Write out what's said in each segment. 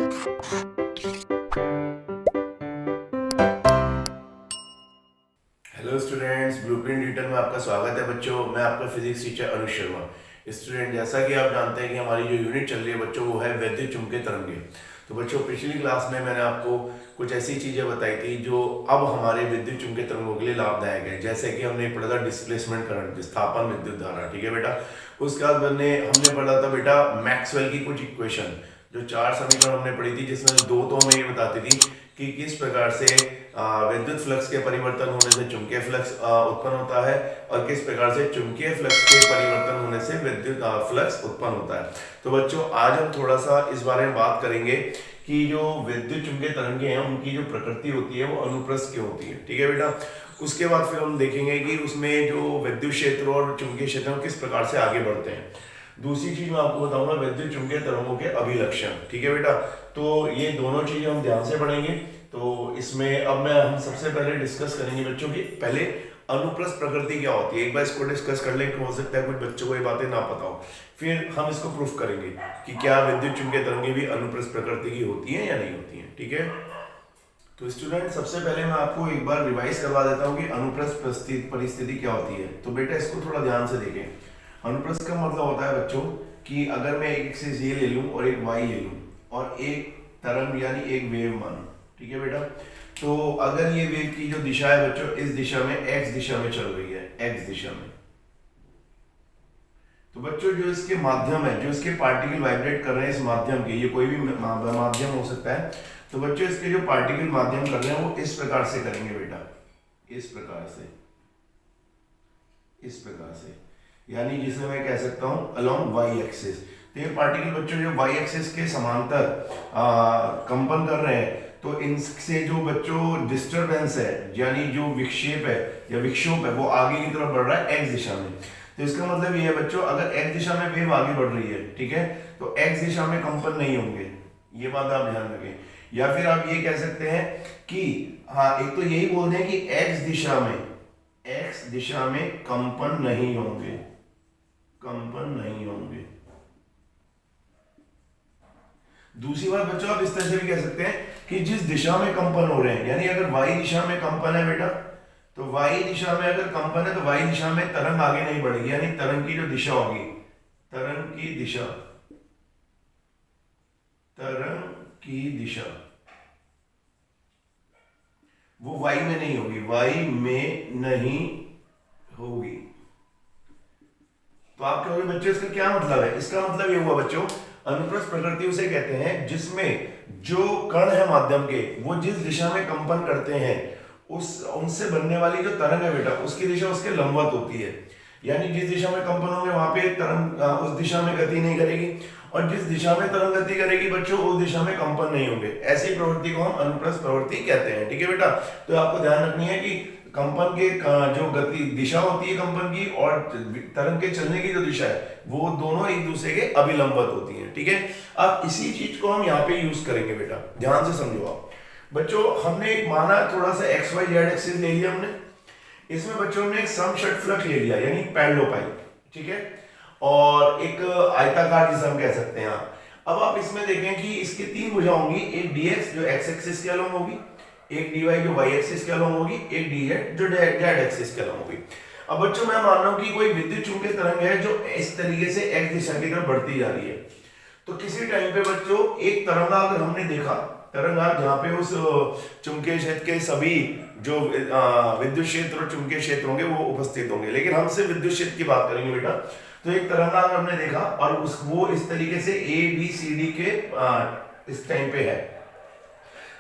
Hello students, blueprint digital में आपका स्वागत है बच्चों। मैं आपका physics teacher Anuj Sharma. Student, जैसा कि आप जानते हैं कि हमारी जो यूनिट चल रही है बच्चों, वो है वैद्युत चुंबकीय तरंगे। तो बच्चों, पिछली क्लास में मैंने आपको कुछ ऐसी चीज़ें बताई थी जो अब हमारे विद्युत चुंबकीय तरंगों के लिए लाभदायक है। जैसे कि हमने पढ़ा था डिस्प्लेसमेंट करंट, विस्थापन विद्युत धारा। ठीक है बेटा। उसके बाद हमने पढ़ा था बेटा मैक्सवेल की कुछ इक्वेशन, जो 4 समीकरण हमने पढ़ी थी, जिसमें 2 तो हमें ये बताती थी कि किस प्रकार से विद्युत फ्लक्स के परिवर्तन होने से चुंबकीय फ्लक्स उत्पन्न होता है, और किस प्रकार से चुंबकीय फ्लक्स के परिवर्तन होने से विद्युत फ्लक्स उत्पन्न होता है। तो बच्चों, आज हम थोड़ा सा इस बारे में बात करेंगे कि जो विद्युत चुंबकीय तरंगे हैं उनकी जो प्रकृति होती है वो अनुप्रस्थ क्यों होती है। ठीक है बेटा। उसके बाद फिर हम देखेंगे कि उसमें जो विद्युत क्षेत्र और चुंबकीय क्षेत्र किस प्रकार से आगे बढ़ते हैं। दूसरी चीज मैं आपको बताऊंगा विद्युत चुंबकीय तरंगों के अभिलक्षण। ठीक है बेटा। तो ये दोनों चीजें हम ध्यान से पढ़ेंगे। तो इसमें अब हम सबसे पहले डिस्कस करेंगे बच्चों की पहले अनुप्रस्थ प्रकृति क्या होती है। एक बार इसको डिस्कस कर लें, हो सकता है कुछ बच्चों को ये बातें ना पता हो। फिर हम इसको प्रूफ करेंगे कि क्या विद्युत चुंबकीय तरंगे भी अनुप्रस्थ प्रकृति की होती हैं या नहीं होती हैं। ठीक है। तो स्टूडेंट, सबसे पहले मैं आपको एक बार रिवाइज करवा देता हूँ कि अनुप्रस्थ परिस्थिति क्या होती है। तो बेटा, इसको थोड़ा ध्यान से देखें। अनुप्रस्थ का मतलब होता है बच्चों कि अगर मैं एक एक्सिस ये ले लूं और एक वाई ले लूं और एक तरंग यानी एक वेव मानूं। ठीक है बेटा। तो अगर ये वेव की जो दिशा है बच्चों, इस दिशा में एक्स दिशा में चल रही है, एक्स दिशा में, तो बच्चों जो इसके माध्यम है, जो इसके पार्टिकल वाइब्रेट कर रहे हैं इस माध्यम के, ये कोई भी माध्यम हो सकता है। तो बच्चों इसके जो पार्टिकल माध्यम कर रहे हैं वो इस प्रकार से करेंगे बेटा, इस प्रकार से, इस प्रकार से, यानी जिसे मैं कह सकता हूं अलोंग वाई एक्सिस। तो ये पार्टिकल बच्चों जो वाई एक्सिस के समांतर कंपन कर रहे हैं, तो इनसे जो बच्चों डिस्टरबेंस है यानी जो विक्षेप है या विक्षोभ है वो आगे की तरफ बढ़ रहा है एक्स दिशा में। तो इसका मतलब ये है बच्चों, अगर एक्स दिशा में वेव आगे बढ़ रही है, ठीक है, तो एक्स दिशा में कंपन नहीं होंगे। ये बात आप ध्यान रखें। या फिर आप ये कह सकते हैं कि हाँ, एक तो यही बोल दें कि एक्स दिशा में कंपन नहीं होंगे, कंपन नहीं होंगे। दूसरी बात बच्चों, आप इस तरह से भी कह सकते हैं कि जिस दिशा में कंपन हो रहे हैं, यानी अगर वाई दिशा में कंपन है बेटा, तो वाई दिशा में अगर कंपन है तो वाई दिशा में तरंग आगे नहीं बढ़ेगी, यानी तरंग की जो दिशा होगी, तरंग की दिशा, तरंग की दिशा वो वाई में नहीं होगी, वाई में नहीं होगी। तो आप कहोगे बच्चों इसका क्या मतलब है। इसका मतलब ये हुआ बच्चों, अनुप्रस्थ प्रकृति उसे कहते हैं जिसमें जो कण है माध्यम के, वो जिस दिशा में कंपन करते हैं उनसे बनने वाली जो तरंग है बेटा, उसकी दिशा उसके लंबवत होती है। यानी जिस दिशा में कंपन होंगे वहां पे तरंग उस दिशा में गति नहीं करेगी, और जिस दिशा में तरंग गति करेगी बच्चों उस दिशा में कंपन नहीं होंगे। ऐसी प्रवृत्ति को हम अनुप्रस्थ प्रवृत्ति कहते हैं। ठीक है बेटा। तो आपको ध्यान रखनी है कि कंपन के जो गति दिशा होती है कंपन की, और तरंग के चलने की जो दिशा है, वो दोनों एक दूसरे के अभिलंबत होती हैं। ठीक है। अब इसी चीज को हम यहाँ पे यूज करेंगे बेटा, ध्यान से समझो आप बच्चों। हमने एक माना थोड़ा सा एक्स वाई जेड एक्सिस ले लिया हमने, इसमें बच्चों ने एक समषटफलक ले लिया यानी पैरेललोपाइड। ठीक है। और एक आयताकार जिसे हम कह सकते हैं। अब आप इसमें देखें कि इसकी 3 भुजा होंगी, एक dx जो x एक्सिस के अलोंग होगी, एक dy जो y एक्सिस के अलोंग होगी, एक dz जो z एक्सिस के अलोंग होगी। अब बच्चों मैं मान रहा हूं कि कोई विद्युत चुंबकीय तरंग है जो इस तरीके से x दिशा की तरफ बढ़ती जा रही है। तो किसी टाइम पे बच्चों एक तरंगा अगर हमने देखा, तरंगा जहां पे उस चुंबकीय क्षेत्र के सभी जो विद्युत क्षेत्र और चुंबकीय क्षेत्र होंगे वो उपस्थित होंगे, लेकिन हम सिर्फ विद्युत क्षेत्र की बात करेंगे बेटा। तो एक तरंगा अगर हमने देखा और वो इस तरीके से ए बी सी डी के इस टाइम पे है,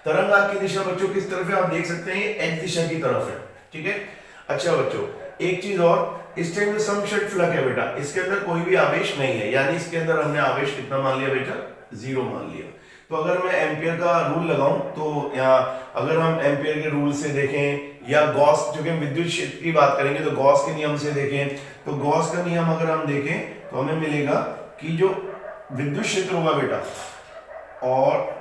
तरंगा की दिशा बच्चों किस तरफ है आप देख सकते हैं, ये एक्स दिशा की तरफ है। ठीक है। अच्छा बच्चों, एक चीज और, इस टाइम में समषटफलक है बेटा, इसके अंदर कोई भी आवेश नहीं है, यानी इसके अंदर हमने आवेश कितना मान लिया बेटा, 0 मान लिया। तो अगर मैं एम्पियर का रूल लगाऊं, तो या अगर हम एम्पियर के रूल से देखें या गॉस, जो कि हम विद्युत क्षेत्र की बात करेंगे तो गॉस के नियम से देखें, तो गॉस का नियम अगर हम देखें तो हमें मिलेगा कि जो विद्युत क्षेत्र होगा बेटा, और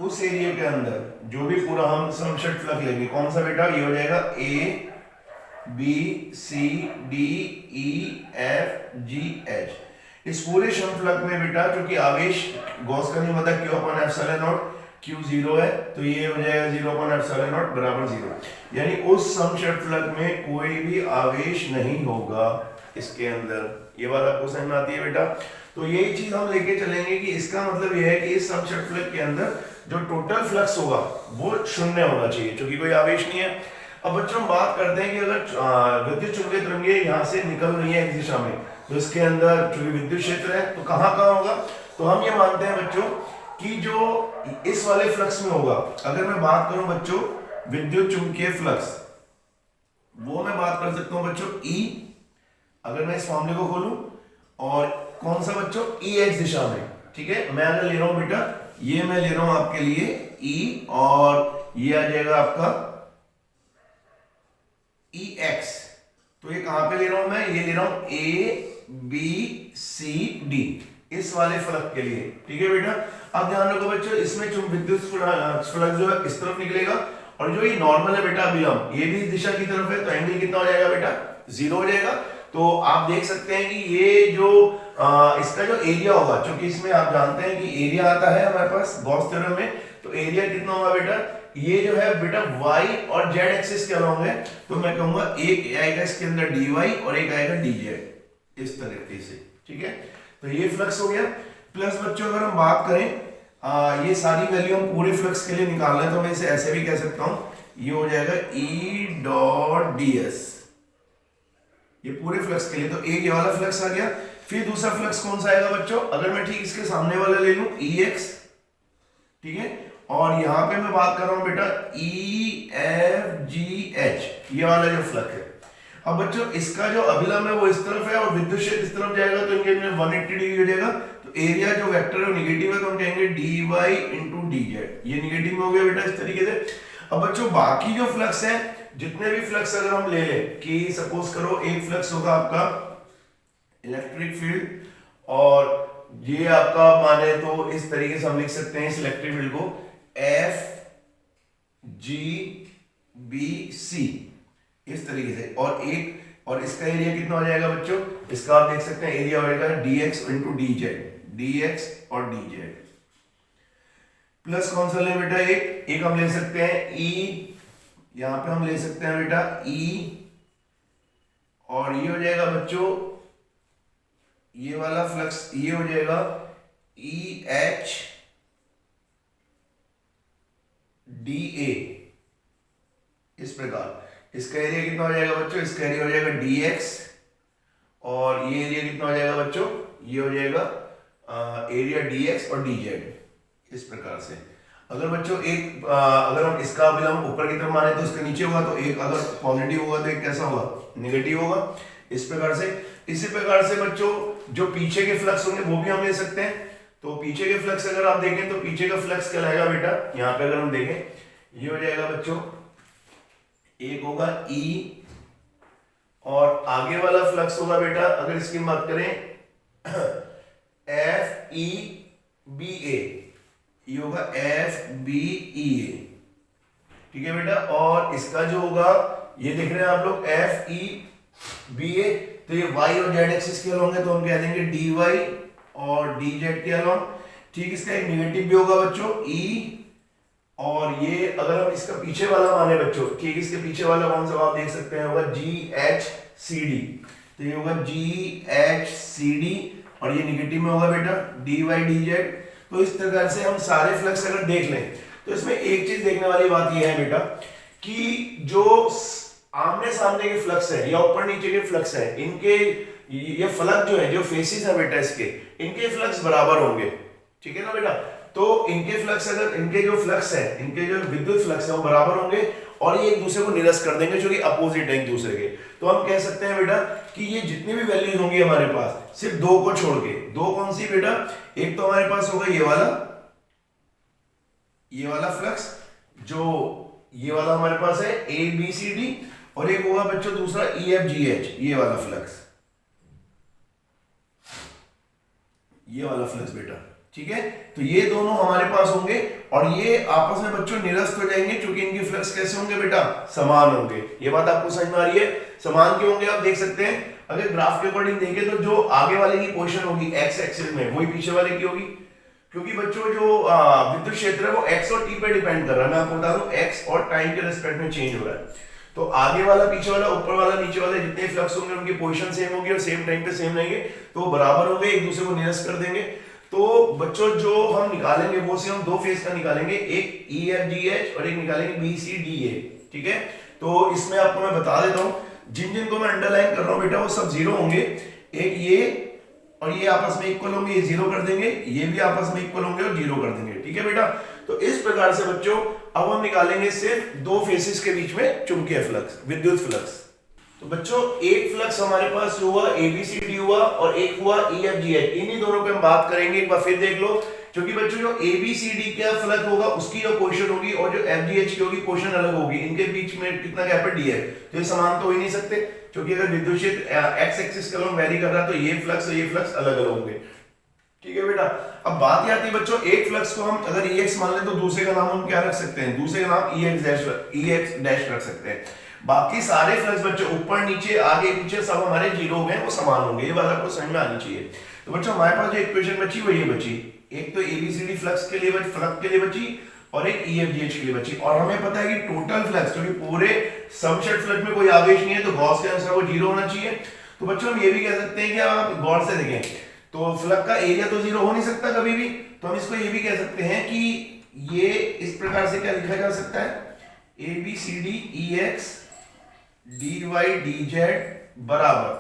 उस एरिया के अंदर जो भी पूरा हम समषटफलक लेंगे, कौन सा बेटा, ये हो जाएगा A B C D E F G H, इस पूरे समफलक में बेटा क्योंकि आवेश गॉस का नियम होता है Q/ε0, Q 0 है तो ये हो जाएगा 0/ε0 बराबर 0, यानी उस समक्षेत्रफलक में कोई भी आवेश नहीं होगा इसके अंदर। ये बात आपको समझ में आती है बेटा? तो यही चीज हम लेके चलेंगे कि इसका मतलब यह है कि इस समक्षेत्रफलक के अंदर जो टोटल फ्लक्स होगा वो शून्य होना चाहिए क्योंकि कोई आवेश नहीं है। अब बच्चों हम बात करते हैं कि अगर विद्युत चुंबकीय तरंगें यहाँ से निकल रही है इस दिशा में, तो इसके अंदर चूंकि विद्युत क्षेत्र है तो कहाँ कहाँ होगा, तो हम ये मानते हैं बच्चों कि जो इस वाले फ्लक्स में होगा, अगर मैं बात करूं बच्चों विद्युत चुंबकीय फ्लक्स, वो मैं बात कर सकता हूं बच्चों E, अगर मैं इस फॉर्मूले को खोलूं, और कौन सा बच्चों EX दिशा में, ठीक है। मैं अगर ले रहा हूं बेटा, ये मैं ले रहा हूं आपके लिए E और ये आ जाएगा आपका EX, तो ये कहां पे ले रहा हूं मैं, ये ले रहा हूं ABCD इस वाले फलक के लिए, ठीक है बेटा। अब ध्यान रखो बच्चों, इसमें विद्युत फलक जो है इस तरफ निकलेगा और जो ये नॉर्मल है बेटा अभिलंब, ये भी इस दिशा की तरफ है, तो एंगल कितना हो जाएगा बेटा, 0 हो जाएगा। तो आप देख सकते हैं कि ये जो इसका जो एरिया होगा, क्योंकि इसमें आप जानते हैं कि एरिया आता है हमारे पास गॉस थ्योरम में, तो एरिया कितना होगा बेटा, ये जो है बेटा y और z एक्सिस के अलॉन्ग है, तो मैं कहूंगा एक आएगा इसके अंदर dy और एक आएगा dz, इस तरीके से, ठीक है। तो ये फ्लक्स हो गया। प्लस बच्चों अगर हम बात करें ये सारी वैल्यू हम पूरे फ्लक्स के लिए निकाल रहे हैं, तो मैं इसे ऐसे भी कह सकता हूं, ये हो जाएगा E डॉट ds, ये पूरे फ्लक्स के लिए। तो एक ये वाला फ्लक्स आ गया। फिर दूसरा फ्लक्स कौन सा आएगा बच्चों, अगर मैं ठीक इसके सामने वाला ले लूं EX, ठीक है, और यहां पे मैं बात कर रहा हूं बेटा EFGH, ये वाला जो फ्लक्स है। अब बच्चों इसका जो अभिलंब है वो इस तरफ है और विद्युत क्षेत्र इस तरफ जाएगा, तो इनके में 180 डिग्री हो जाएगा। तो एरिया जो वेक्टर है वो नेगेटिव है, तो हम कहेंगे dy इंटू dz, ये नेगेटिव में हो गया बेटा इस तरीके से। अब बच्चों बाकी जो फ्लक्स है, जितने भी फ्लक्स अगर हम ले लें कि सपोज करो एक फ्लक्स होगा आपका इलेक्ट्रिक फील्ड, और ये आपका माने तो इस तरीके से हम लिख सकते हैं इस इलेक्ट्रिक फील्ड को FGBC इस तरीके से, और इसका एरिया कितना हो जाएगा बच्चों, इसका आप देख सकते हैं एरिया हो जाएगा dx इंटू dx और dz। प्लस कौन सा ले बेटा, एक हम ले सकते हैं E, यहां पे हम ले सकते हैं बेटा E, और ये हो जाएगा बच्चों ये वाला फ्लक्स, ये हो जाएगा EH DA, इस प्रकार। इसका एरिया कितना हो जाएगा बच्चों, इसका एरिया हो जाएगा dx, और ये एरिया कितना हो जाएगा बच्चों, ये हो जाएगा एरिया dx और dz, इस प्रकार से। अगर बच्चों एक अगर हम इसका अभिलंब ऊपर की तरफ माने तो इसके नीचे होगा, तो एक अगर पॉजिटिव होगा तो एक कैसा होगा, नेगेटिव होगा, इस प्रकार से। इसी प्रकार से बच्चों जो पीछे के फ्लक्स होंगे वो भी हम ले सकते हैं। तो पीछे के फ्लक्स अगर आप देखें तो पीछे का फ्लक्स क्या रहेगा बेटा, यहाँ पे अगर हम देखें ये हो जाएगा बच्चों, एक होगा E, और आगे वाला फ्लक्स होगा बेटा अगर इसकी बात करें FEBA, ये होगा FBEA, ठीक है बेटा। और इसका जो होगा ये देख रहे हैं आप लोग FEBA, तो ये y और z एक्सिस के अलॉन्ग है, तो हम कह देंगे dy और dz के अलॉन्ग, ठीक। इसका एक नेगेटिव भी होगा बच्चों E, और ये अगर हम इसका पीछे वाला माने बच्चों, ठीक, इसके पीछे वाला कौन सा आप देख सकते हैं होगा GHCD, तो ये होगा GHCD, और ये नेगेटिव में होगा बेटा dy dz। तो इस प्रकार से हम सारे फ्लक्स अगर देख लें तो इसमें एक चीज देखने वाली बात यह है बेटा कि जो आमने सामने के फ्लक्स है या ऊपर नीचे के फ्लक्स है, इनके ये फलक जो है, जो फेसिस है बेटा इसके, इनके फ्लक्स बराबर होंगे, ठीक है ना बेटा। तो इनके फ्लक्स अगर इनके जो फ्लक्स है, इनके जो विद्युत फ्लक्स है वो बराबर होंगे, और ये एक दूसरे को निरस्त कर देंगे जो कि अपोजिट है एक दूसरे के। तो हम कह सकते हैं बेटा कि ये जितनी भी वैल्यूज होंगी हमारे पास सिर्फ दो को छोड़ के, दो कौन सी बेटा, एक तो हमारे पास होगा ये वाला फ्लक्स, जो ये वाला हमारे पास है ABCD, और एक होगा बच्चों दूसरा EFGH, ये वाला फ्लक्स, ये वाला फ्लक्स बेटा, ठीक है। तो ये दोनों हमारे पास होंगे और ये आपस में बच्चों निरस्त हो जाएंगे, क्योंकि इनके फ्लक्स कैसे होंगे बेटा, समान होंगे। ये बात आपको समझ में आ रही है, समान क्यों होंगे आप देख सकते हैं। अगर ग्राफ के अकॉर्डिंग देखें तो जो आगे वाले की पोजीशन होगी एक्स एक्सिस में वही पीछे वाले की होगी, क्योंकि बच्चों जो विद्युत क्षेत्र है वो एक्स और टी पे डिपेंड कर रहा है। मैं आपको बता दूं एक्स और टाइम के रिस्पेक्ट में चेंज हो रहा है। तो आगे वाला, पीछे वाला, ऊपर वाला, नीचे वाले जितने फ्लक्स होंगे उनकी पोजीशन सेम होगी और सेम टाइम पे सेम रहेंगे, तो वो बराबर होंगे, एक दूसरे को निरस्त कर देंगे। तो बच्चों जो हम निकालेंगे वो से हम दो फेज का निकालेंगे, एक ई एफ जी एच और एक निकालेंगे बी सी डी ए। ठीक है, तो इसमें आपको मैं बता देता हूं, जिन जिनको मैं अंडरलाइन कर रहा हूं बेटा वो सब जीरो होंगे। एक ये और ये आपस में इक्वल होंगे, ये जीरो कर देंगे, ये भी आपस में इक्वल होंगे और जीरो कर देंगे। ठीक है बेटा, तो इस प्रकार से बच्चों अब हम निकालेंगे सिर्फ दो फेसेस के बीच में चुंबकीय फ्लक्स, विद्युत फ्लक्स। तो बच्चों एक फ्लक्स हमारे पास हुआ एबीसीडी हुआ और एक हुआ ईएफजीएच, इन्हीं दोनों पे हम बात करेंगे। एक बार फिर देख लो, क्योंकि बच्चों जो एबीसीडी का फ्लक्स होगा उसकी जो पोजीशन होगी और जो एफजीएच की होगी पोजीशन अलग होगी, इनके बीच में कितना गैप है, डी है, तो ये समान तो हो ही नहीं सकते, क्योंकि अगर विद्युत क्षेत्र एक्स एक्सिस के अलॉन्ग वेरी कर रहा है तो ये फ्लक्स और ये फ्लक्स अलग अलग होंगे। ठीक है बेटा, अब बात आती है बच्चों एक फ्लक्स को हम अगर EX मान लें तो दूसरे का नाम हम क्या रख सकते हैं, दूसरे का नाम EX डैश रख सकते हैं। बाकी सारे फ्लक्स बच्चों ऊपर नीचे आगे पीछे सब हमारे जीरो हो गए, वो समान होंगे, ये बात आपको समझ में आनी चाहिए। तो बच्चों हमारे पास जो इक्वेशन बची वो ये बची, एक तो एबीसीडी फ्लक्स के लिए फ्लक्स के लिए बची और एक EFGH के लिए बची। और हमें पता है कि टोटल फ्लक्स, क्योंकि पूरे समशेड फ्लक्स में कोई आवेश नहीं है तो गॉस के अनुसार वो जीरो होना चाहिए। तो बच्चों हम ये भी कह सकते हैं कि आप गौर से देखें तो फ्लक्स का एरिया तो जीरो हो नहीं सकता कभी भी, तो हम इसको ये भी कह सकते हैं कि ये इस प्रकार से क्या लिखा जा सकता है, ABCD EX DY DZ बराबर।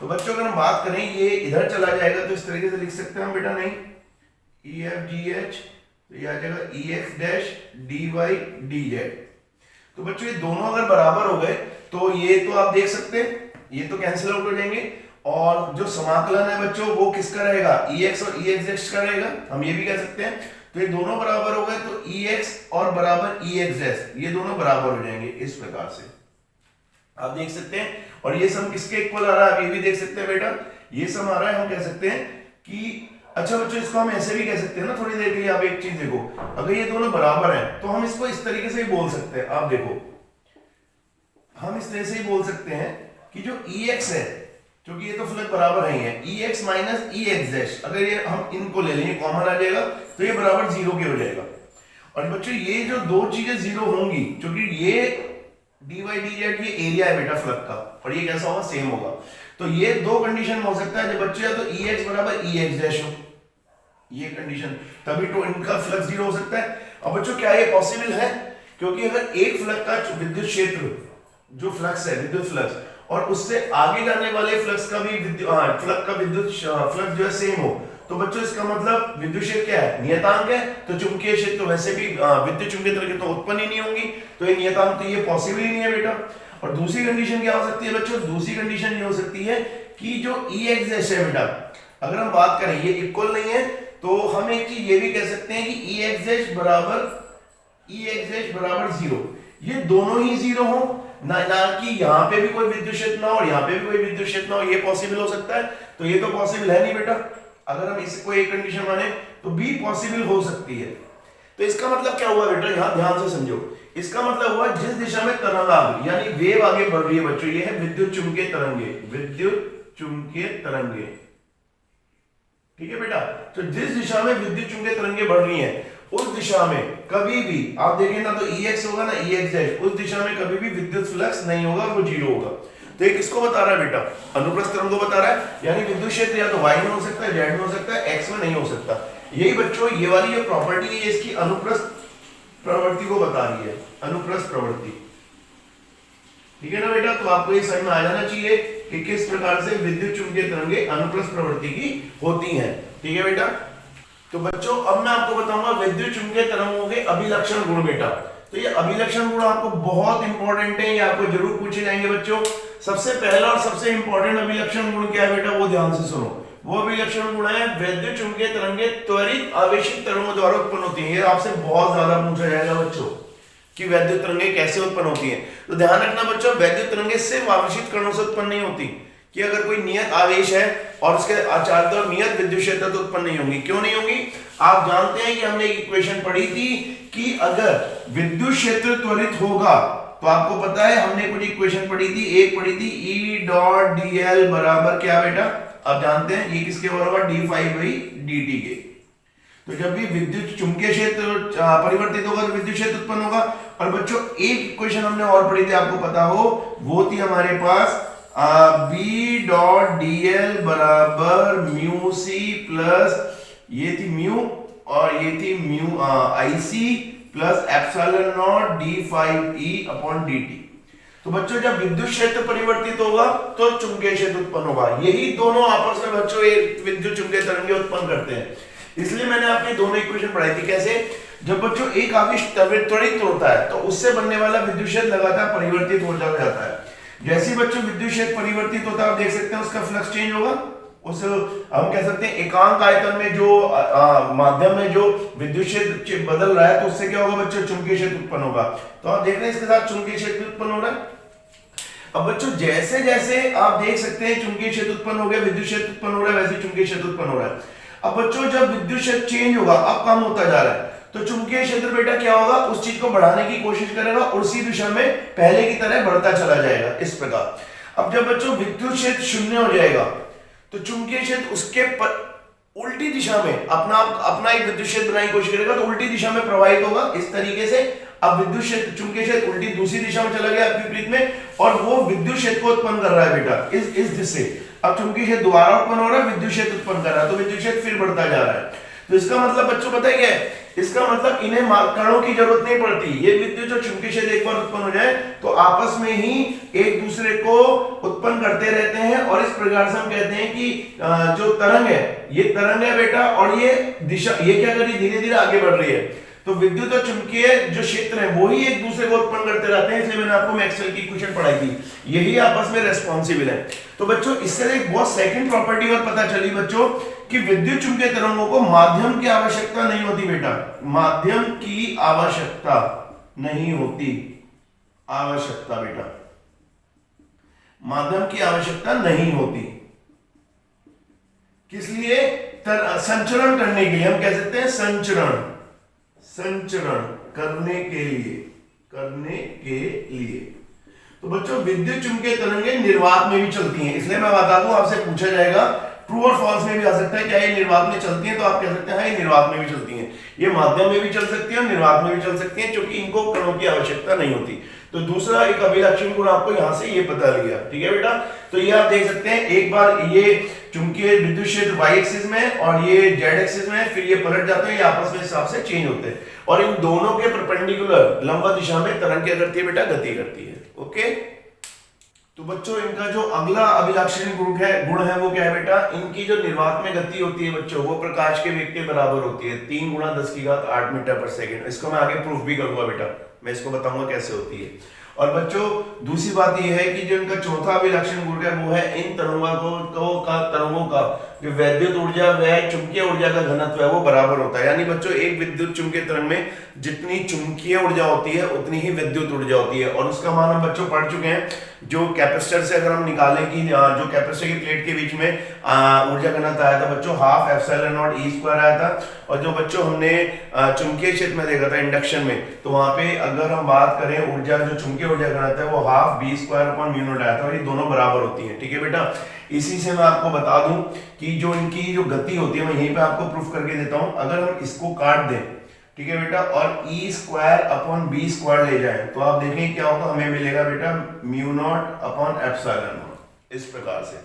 तो बच्चों अगर हम बात करें ये इधर चला जाएगा तो इस तरीके से लिख सकते हैं हम बेटा, नहीं EFGH तो ये आ जाएगा EX डैश DY DZ। तो बच्चों ये दोनों अगर बराबर हो गए तो ये तो आप देख सकते हैं ये तो कैंसिल आउट हो जाएंगे, और जो समाकलन है बच्चों वो किसका रहेगा, EX और EXX का रहेगा, हम ये भी कह सकते हैं। तो ये दोनों बराबर हो गए तो EX और बराबर EXS ये दोनों बराबर हो जाएंगे, इस प्रकार से आप देख सकते हैं। और ये सम किसके इक्वल आ रहा है आप ये भी देख सकते हैं बेटा, ये सम आ रहा है, हम कह सकते हैं कि अच्छा बच्चों इसको हम ऐसे भी कह सकते हैं ना, थोड़ी देर के लिए आप एक चीज देखो, अगर ये दोनों बराबर हैं तो हम इसको इस तरीके से ही बोल सकते हैं। आप देखो हम इस तरह से ही बोल सकते हैं कि जो EX है, क्योंकि ये तो फ्लक्स बराबर है, EX माइनस EXS, अगर ये हम इनको ले लेंगे कॉमन आ जाएगा तो ये बराबर जीरो के हो जाएगा। और बच्चों ये जो दो चीजें जीरो होंगी, क्योंकि ये DY DZ ये एरिया है बेटा फ्लक्स का और ये कैसा होगा, सेम होगा। तो ये दो कंडीशन हो सकता है जब बच्चों या तो EX बराबर EXS हो, ये कंडीशन, तभी तो इनका फ्लक्स जीरो हो सकता है। अब बच्चों क्या ये पॉसिबल है, क्योंकि अगर एक फ्लक्स का विद्युत क्षेत्र जो फ्लक्स है विद्युत फ्लक्स और उससे आगे जाने वाले फ्लक्स का भी फ्लक्स का विद्युत फ्लक्स जो है सेम हो, तो बच्चों इसका मतलब विद्युत क्षेत्र क्या है, नियतांक है, तो चुंबकीय क्षेत्र तो वैसे भी विद्युत चुंबकीय तरंगें तो उत्पन्न ही नहीं होंगी, तो ये नियतांक तो ये पॉसिबल ही नहीं है बेटा। और दूसरी कंडीशन क्या हो सकती है बच्चों, दूसरी कंडीशन ये हो सकती है कि जो EXS है बेटा, अगर हम बात करें ये इक्वल नहीं है तो हम एक चीज ये भी कह सकते हैं कि EXS बराबर जीरो, ये दोनों ही जीरो हो ना कि यहाँ पे भी कोई विद्युत क्षेत्र ना हो और यहाँ पे भी कोई विद्युत क्षेत्र ना हो, ये पॉसिबल हो सकता है, तो ये तो पॉसिबल है नहीं बेटा। अगर हम इसको एक कंडीशन माने तो बी पॉसिबल हो सकती है। तो इसका मतलब क्या हुआ बेटा, यहां ध्यान से समझो, इसका मतलब हुआ जिस दिशा में तरंग आगे यानी वेव आगे बढ़ रही है बच्चों, ये है विद्युत चुंबकीय तरंगे, विद्युत चुंबकीय तरंगे, ठीक है बेटा। तो जिस दिशा में विद्युत चुंबकीय तरंगे बढ़ रही हैं उस दिशा में कभी भी आप देखें ना तो EX होगा ना EXS, उस दिशा में कभी भी विद्युत फ्लक्स नहीं होगा, वो जीरो होगा। तो ये किसको बता रहा है बेटा, अनुप्रस्थ तरंग को बता रहा है, यानी विद्युत क्षेत्र या तो Y में हो सकता है, Z में हो सकता है, X में नहीं हो सकता। यही बच्चों ये वाली जो प्रॉपर्टी है इसकी अनुप्रस्थ प्रवृत्ति को बता रही है, अनुप्रस्थ प्रवृत्ति, ठीक है ना बेटा। तो आपको ये समझ में आ जाना चाहिए कि किस प्रकार से विद्युत चुंबकीय तरंगे अनुप्रस्थ प्रवृत्ति की होती हैं, ठीक है बेटा। तो बच्चों अब मैं आपको बताऊंगा विद्युत चुंबकीय तरंगों के अभिलक्षण गुण बेटा। तो ये अभिलक्षण गुण आपको बहुत इंपॉर्टेंट है, ये आपको जरूर पूछे जाएंगे बच्चों। सबसे पहला और सबसे इंपॉर्टेंट अभिलक्षण गुण क्या है बेटा, वो ध्यान से सुनो। वो अभिलक्षण गुण है विद्युत चुंबकीय तरंगे त्वरित आवेशित तरंगों द्वारा उत्पन्न होती है। ये आपसे बहुत ज्यादा पूछा जाएगा बच्चों कि वैद्युत तरंगे कैसे उत्पन्न होती हैं। तो ध्यान रखना बच्चों, वैद्युत तरंगे सिर्फ आवेशित कणों से उत्पन्न नहीं होती, कि अगर कोई नियत आवेश है और उसके आचार्य और नियत विद्युत क्षेत्र तो उत्पन्न नहीं होंगी। क्यों नहीं होंगी, आप जानते हैं कि हमने एक इक्वेशन पढ़ी थी कि अगर विद्युत क्षेत्र त्वरित होगा तो आपको पता है हमने कुछ इक्वेशन पढ़ी थी, एक पढ़ी थी E डॉट dl बराबर क्या बेटा, आप जानते हैं ये किसके बराबर, d∅dt के। तो जब भी विद्युत चुंबकीय क्षेत्र परिवर्तित होगा तो विद्युत क्षेत्र उत्पन्न होगा। और बच्चों एक इक्वेशन हमने और पढ़ी थी, आपको पता हो, वो थी हमारे पास B डॉट dl बराबर म्यू सी प्लस, ये थी म्यू और ये थी mu IC plus epsilon not d∅e upon dt। तो बच्चों जब विद्युत क्षेत्र परिवर्तित होगा तो चुंबकीय क्षेत्र उत्पन्न होगा। यही दोनों आपस में बच्चों एक विद्युत चुंबकीय तरंगें उत्पन्न करते हैं। इसलिए मैंने आपकी दोनों इक्वेशन पढ़ाई थी। कैसे, जब बच्चों एक आवेश त्वरित होता है तो उससे बनने वाला विद्युत क्षेत्र लगातार परिवर्तित हो जाता है। जैसे बच्चों विद्युत क्षेत्र परिवर्तित होता है, आप देख सकते हैं उसका फ्लक्स चेंज होगा। उस हम कह सकते हैं एकांक आयतन में जो माध्यम में जो विद्युत क्षेत्र बदल रहा है तो उससे क्या होगा बच्चों, चुंबकीय क्षेत्र उत्पन्न होगा। तो आप देख रहे हैं इसके साथ चुंबकीय क्षेत्र उत्पन्न हो रहा है। अब बच्चों जैसे जैसे आप देख सकते हैं चुंबकीय क्षेत्र उत्पन्न हो गया, विद्युत क्षेत्र उत्पन्न हो रहा है, वैसे चुंबकीय क्षेत्र उत्पन्न हो रहा है। अब बच्चों जब विद्युत क्षेत्र चेंज होगा, अब कम होता जा रहा है, तो चुंबकीय क्षेत्र बेटा क्या होगा, उस चीज को बढ़ाने की कोशिश करेगा और उसी दिशा में पहले की तरह बढ़ता चला जाएगा, इस प्रकार। अब जब बच्चों विद्युत क्षेत्र शून्य हो जाएगा तो चुंबकीय क्षेत्र उसके उल्टी दिशा में अपना एक विद्युत क्षेत्र बनाने की कोशिश करेगा तो उल्टी दिशा में प्रवाहित होगा, इस तरीके से। अब विद्युत क्षेत्र चुंबकीय क्षेत्र उल्टी दूसरी दिशा में चला गया विपरीत में, और वो विद्युत क्षेत्र को उत्पन्न कर रहा है बेटा इस दिशा से। अब चुंबकीय क्षेत्र दोबारा उत्पन्न हो रहा है, विद्युत क्षेत्र उत्पन्न कर रहा है, तो विद्युत क्षेत्र फिर बढ़ता जा रहा है। तो इसका मतलब बच्चों पता है क्या है, इसका मतलब इन्हें कणों की जरूरत नहीं पड़ती। ये विद्युत और चुंबकीय क्षेत्र एक बार उत्पन्न हो जाए तो आपस में ही एक दूसरे को उत्पन्न करते रहते हैं, और इस प्रकार से हम कहते हैं कि जो तरंग है, ये तरंग है बेटा, और ये दिशा, ये क्या कर रही है, धीरे धीरे आगे बढ़ रही है। तो विद्युत और चुंबकीय जो क्षेत्र है वो ही एक दूसरे को उत्पन्न करते रहते हैं। इसलिए मैंने आपको मैक्सवेल की इक्वेशन पढ़ाई थी, यही आपस में रेस्पॉन्सिबल है। तो बच्चों इससे एक बहुत सेकंड प्रॉपर्टी और पता चली बच्चों कि विद्युत चुंबकीय तरंगों को माध्यम की आवश्यकता नहीं होती बेटा, माध्यम की आवश्यकता नहीं होती, आवश्यकता बेटा, माध्यम की आवश्यकता नहीं होती। किस लिए, संचरण करने के लिए, हम कह सकते हैं संचरण करने के लिए। तो बच्चों विद्युत चुंबकीय तरंगें निर्वात में भी चलती हैं। इसलिए मैं बता दूं, आपसे पूछा जाएगा ट्रू और फॉल्स में भी आ सकता है, क्या ये निर्वात में चलती हैं, तो आप कह सकते हैं हाँ ये निर्वात में भी चलती हैं। ये माध्यम में भी चल सकती है और निर्वात में भी चल सकती हैं, क्योंकि इनको कणों की आवश्यकता नहीं होती। तो दूसरा एक अभिलक्षण गुण आपको यहां से ये पता लिया, ठीक है बेटा। तो ये आप देख सकते हैं, एक बार ये चुंबकीय विद्युत क्षेत्र y एक्सिस में और ये z एक्सिस में, फिर ये पलट जाते हैं, ये आपस में हिसाब से चेंज होते हैं, और इन दोनों के परपेंडिकुलर लंबवत दिशा में तरंग क्या करती है बेटा, गति करती है। ओके, तो बच्चों इनका जो अगला अभिलक्षण गुण है वो क्या है बेटा, इनकी जो निर्वात में गति होती है बच्चों, वो प्रकाश के वेग के बराबर होती है, 3 × 10⁸ मीटर पर सेकेंड। इसको मैं आगे प्रूफ भी करूंगा बेटा, मैं इसको बताऊंगा कैसे होती है। और बच्चों दूसरी बात यह है कि जो इनका चौथा अभिलक्षण गुण है वो है इन तरंगों का जो वैद्युत ऊर्जा व चुंबकीय ऊर्जा का घनत्व है वो बराबर होता है। यानी बच्चों एक विद्युत चुंबकीय तरंग में जितनी चुंबकीय ऊर्जा होती है उतनी ही विद्युत ऊर्जा होती है, और उसका मान हम बच्चों पढ़ चुके हैं। जो कैपेसिटर से अगर हम निकालें कि जो कैपेसिटर की प्लेट के बीच में ऊर्जा घनत्व आया था बच्चों, ½ ε0 E² आया था। और जो बच्चों हमने चुंबकीय क्षेत्र में देखा था इंडक्शन में, तो वहां पे अगर हम बात करें ऊर्जा, जो चुंबकीय ऊर्जा घनत्व है वो ½ B²/μ0 आया था, और ये दोनों बराबर होती है, ठीक है बेटा। इसी से मैं आपको बता दूं कि जो इनकी जो गति होती है, मैं यहीं पे आपको प्रूफ करके देता हूं। अगर हम इसको काट दें, ठीक है बेटा, और E²/B² ले जाए तो आप देखें क्या होगा, हमें मिलेगा बेटा μ0/ε0, इस प्रकार से।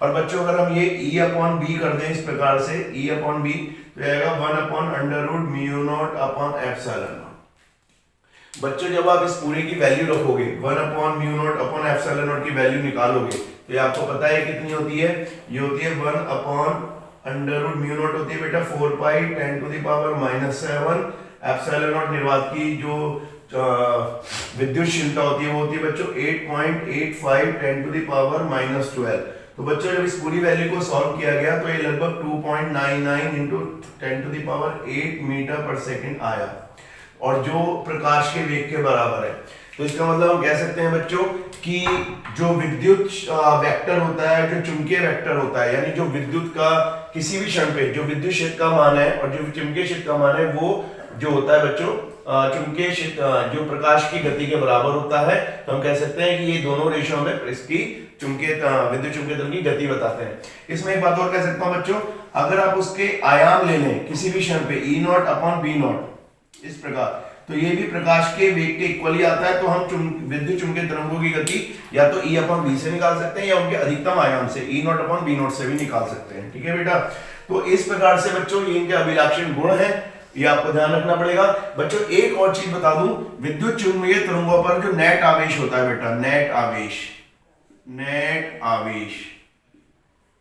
और बच्चों अगर हम ये E/B कर दें इस प्रकार से, E/B तो आएगा 1/√μ0/ε0। बच्चों जब आप इस पूरे की वैल्यू रखोगे, 1/μ0/ε0 की वैल्यू निकालोगे, तो ये आपको पता है कितनी होती है, ये होती है 1/√μ0 होती है बेटा 4π10⁻⁻⁷ ε0। निर्वात की जो विद्युतशीलता होती है वो होती है बच्चों 8.85 10⁻⁻12। तो बच्चों जब इस पूरी वैल्यू को सॉल्व किया गया तो ये लगभग 2.99 × 10⁸ मीटर पर सेकेंड आया, और जो प्रकाश के वेग के बराबर है। तो इसका मतलब हम कह सकते हैं बच्चों कि जो विद्युत वेक्टर होता है, जो चुंबकीय वेक्टर होता है, यानी जो विद्युत का किसी भी क्षण पे जो विद्युत क्षेत्र का मान है और जो चुंबकीय क्षेत्र का मान है, वो जो होता है बच्चों चुंबकीय क्षेत्र जो प्रकाश की गति के बराबर होता है। तो हम कह सकते हैं कि ये दोनों रेशो में इसकी चुंबकीय विद्युत चुंबकीय तरंग की गति बताते हैं। इसमें एक बात और कह सकता हूं बच्चों, अगर आप उसके आयाम ले लें किसी भी क्षण पे E0 अपॉन B0 इस प्रकार, तो ये भी प्रकाश के वेग के इक्वली आता है। तो हम विद्युत चुंबकीय तरंगों की गति या तो E अपॉन B से निकाल सकते हैं या उनके अधिकतम आयाम से E0 अपॉन B0 से भी निकाल सकते हैं। ठीक है बेटा, तो इस प्रकार से बच्चों ये इनके अभिलाक्षण गुण हैं, ये आपको ध्यान रखना पड़ेगा। बच्चों एक और चीज बता दूं, विद्युत चुंबकीय तरंगों पर जो नेट आवेश होता है बेटा, नेट आवेश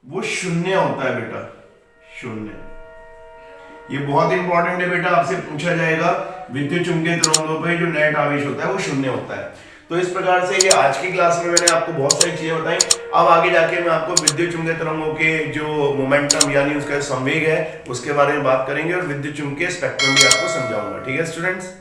वो शून्य होता है बेटा, शून्य। ये बहुत इंपॉर्टेंट है बेटा, आपसे पूछा जाएगा विद्युत चुंबकीय तरंगों पर जो नेट आवेश होता है वो शून्य होता है। तो इस प्रकार से ये आज की क्लास में मैंने आपको बहुत सारी चीजें बताई। अब आगे जाके मैं आपको विद्युत चुंबकीय तरंगों के जो मोमेंटम यानी उसका संवेग है उसके बारे में बात करेंगे और विद्युत चुंबकीय स्पेक्ट्रम भी आपको समझाऊंगा। ठीक है स्टूडेंट्स।